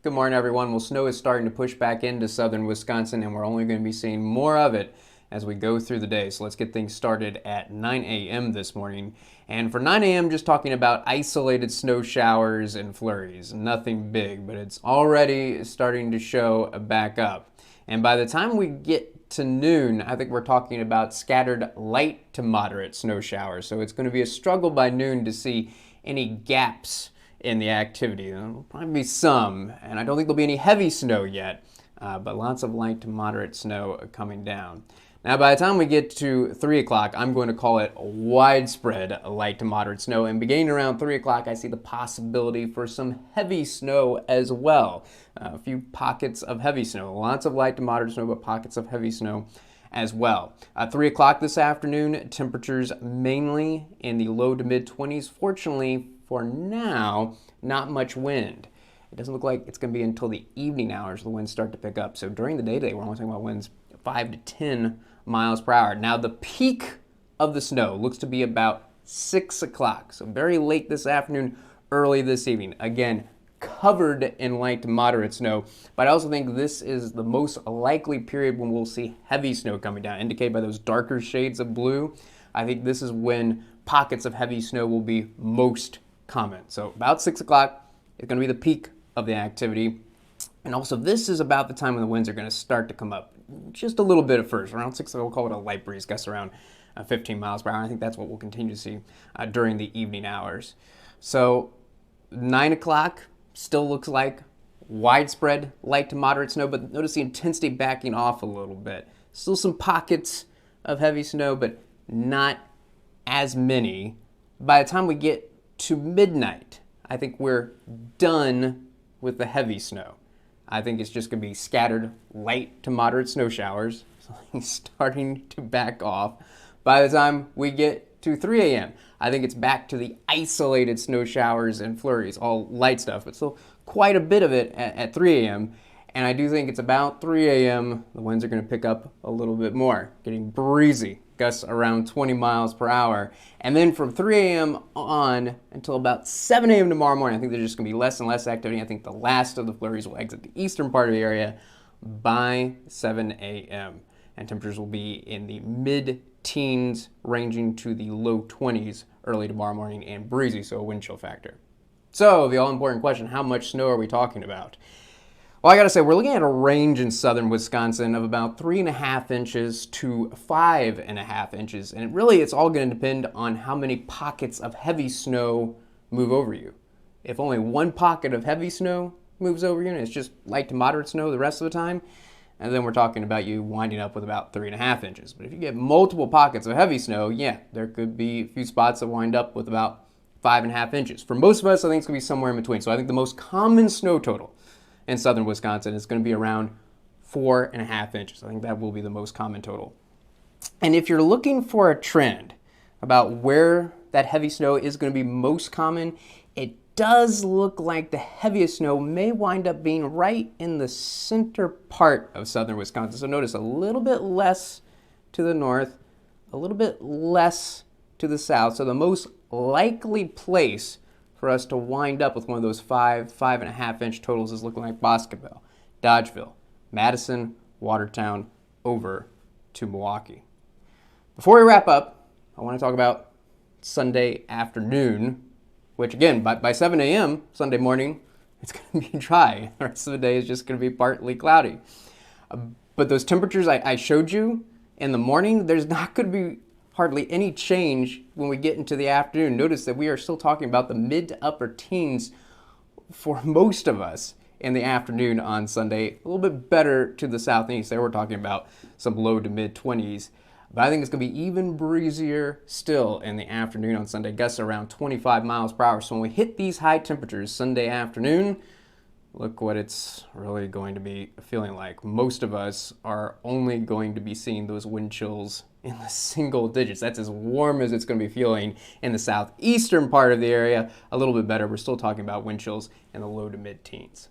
Good morning, everyone. Well, snow is starting to push back into southern Wisconsin, and we're only going to be seeing more of it as we go through the day. So let's get things started at 9 a.m. this morning. And for 9 a.m., just talking about isolated snow showers and flurries. Nothing big, but it's already starting to show back up. And by the time we get to noon, I think we're talking about scattered light to moderate snow showers. So it's going to be a struggle by noon to see any gaps in the activity. There'll probably be some, and I don't think there'll be any heavy snow yet, but lots of light to moderate snow coming down. Now, by the time we get to 3 o'clock, I'm going to call it widespread light to moderate snow, and beginning around 3 o'clock, I see the possibility for some heavy snow as well. A few pockets of heavy snow, lots of light to moderate snow, but pockets of heavy snow as well. 3 o'clock this afternoon, temperatures mainly in the low to mid 20s. Fortunately, for now, not much wind. It doesn't look like it's going to be until the evening hours the winds start to pick up. So during the day today, we're only talking about winds 5 to 10 miles per hour. Now the peak of the snow looks to be about 6 o'clock. So very late this afternoon, early this evening. Again, covered in light to moderate snow, but I also think this is the most likely period when we'll see heavy snow coming down, indicated by those darker shades of blue. I think this is when pockets of heavy snow will be most common. So about 6 o'clock is going to be the peak of the activity. And also this is about the time when the winds are going to start to come up just a little bit at first. Around 6 o'clock, we'll call it a light breeze, gusts around 15 miles per hour. I think that's what we'll continue to see during the evening hours. So 9 o'clock still looks like widespread light to moderate snow, but notice the intensity backing off a little bit. Still some pockets of heavy snow, but not as many. By the time we get to midnight, I think we're done with the heavy snow. I think it's just going to be scattered light to moderate snow showers, starting to back off. By the time we get to 3 a.m., I think it's back to the isolated snow showers and flurries, all light stuff, but still quite a bit of it at 3 a.m. And I do think it's about 3 a.m. the winds are going to pick up a little bit more, getting breezy, gusts around 20 miles per hour. And then from 3 a.m. on until about 7 a.m. tomorrow morning, I think there's just going to be less and less activity. I think the last of the flurries will exit the eastern part of the area by 7 a.m. And temperatures will be in the mid-teens, ranging to the low 20s early tomorrow morning, and breezy, so a wind chill factor. So the all-important question, how much snow are we talking about? Well, I gotta say, we're looking at a range in southern Wisconsin of about 3.5 inches to 5.5 inches. And it's all gonna depend on how many pockets of heavy snow move over you. If only one pocket of heavy snow moves over you and it's just light to moderate snow the rest of the time, and then we're talking about you winding up with about 3.5 inches. But if you get multiple pockets of heavy snow, yeah, there could be a few spots that wind up with about 5.5 inches. For most of us, I think it's gonna be somewhere in between. So I think the most common snow total in southern Wisconsin is going to be around 4.5 inches. I think that will be the most common total. And if you're looking for a trend about where that heavy snow is going to be most common, it does look like the heaviest snow may wind up being right in the center part of southern Wisconsin. So notice a little bit less to the north, a little bit less to the south. So the most likely place for us to wind up with one of those 5.5 inch totals is looking like Boscoville, Dodgeville, Madison, Watertown, over to Milwaukee. Before we wrap up, I want to talk about Sunday afternoon, which again, by 7 a.m. Sunday morning, it's going to be dry. The rest of the day is just going to be partly cloudy. But those temperatures I showed you in the morning, there's not going to be hardly any change when we get into the afternoon. Notice that we are still talking about the mid to upper teens for most of us in the afternoon on Sunday. A little bit better to the south and east. There we're talking about some low to mid 20s. But I think it's going to be even breezier still in the afternoon on Sunday. Gusts around 25 miles per hour. So when we hit these high temperatures Sunday afternoon, look what it's really going to be feeling like. Most of us are only going to be seeing those wind chills in the single digits. That's as warm as it's going to be feeling in the southeastern part of the area. A little bit better. We're still talking about wind chills in the low to mid teens.